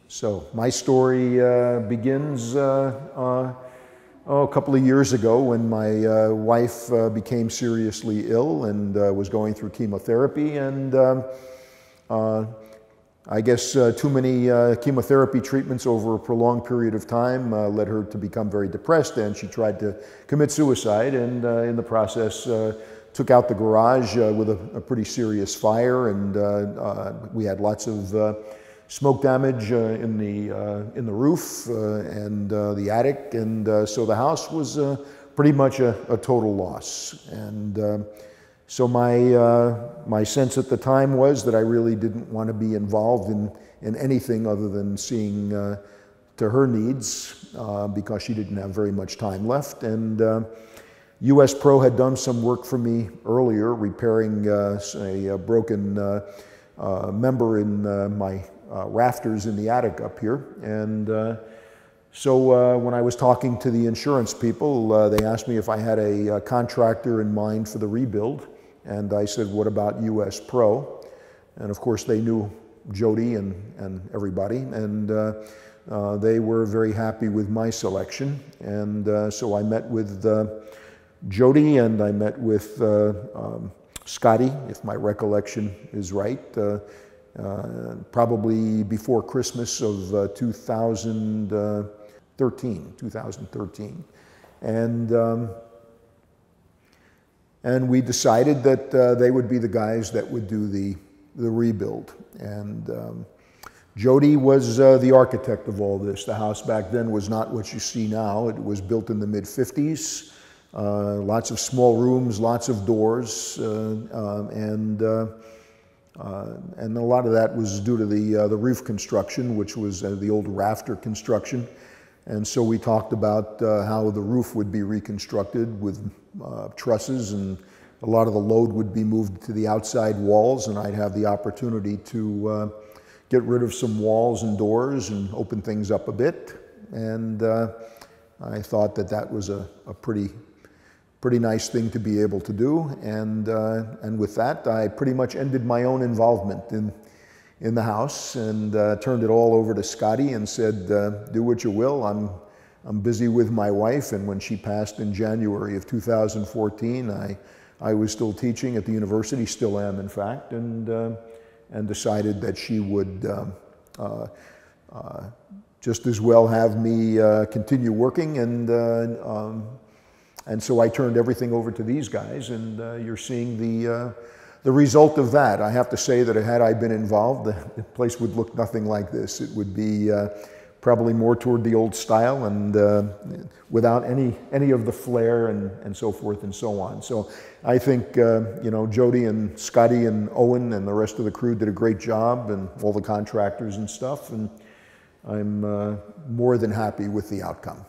So my story begins a couple of years ago when my wife became seriously ill and was going through chemotherapy, and I guess too many chemotherapy treatments over a prolonged period of time led her to become very depressed, and she tried to commit suicide, and in the process took out the garage with a pretty serious fire, and we had lots of smoke damage in the roof and the attic, and so the house was pretty much a total loss. And so my sense at the time was that I really didn't want to be involved in anything other than seeing to her needs because she didn't have very much time left. And US Pro had done some work for me earlier, repairing a broken member in my rafters in the attic up here. And so when I was talking to the insurance people, they asked me if I had a contractor in mind for the rebuild. And I said, what about US Pro? And of course they knew Jody and everybody, and they were very happy with my selection. And so I met with Jody, and I met with Scotty, if my recollection is right, probably before Christmas of 2013. And we decided that they would be the guys that would do the rebuild. And Jody was the architect of all this. The house back then was not what you see now. It was built in the mid-50s. Lots of small rooms, lots of doors, and a lot of that was due to the roof construction, which was the old rafter construction. And so we talked about how the roof would be reconstructed with trusses, and a lot of the load would be moved to the outside walls, and I'd have the opportunity to get rid of some walls and doors and open things up a bit. And I thought that that was a pretty nice thing to be able to do. And with that, I pretty much ended my own involvement in the house, and turned it all over to Scotty and said, do what you will. I'm busy with my wife. And when she passed in January of 2014, I was still teaching at the university, still am in fact, and decided that she would just as well have me continue working. And so I turned everything over to these guys, and you're seeing the result of that. I have to say that had I been involved, the place would look nothing like this. It would be probably more toward the old style, and without any of the flair and so forth and so on. So I think you know, Jody and Scotty and Owen and the rest of the crew did a great job, and all the contractors and stuff, and I'm more than happy with the outcome.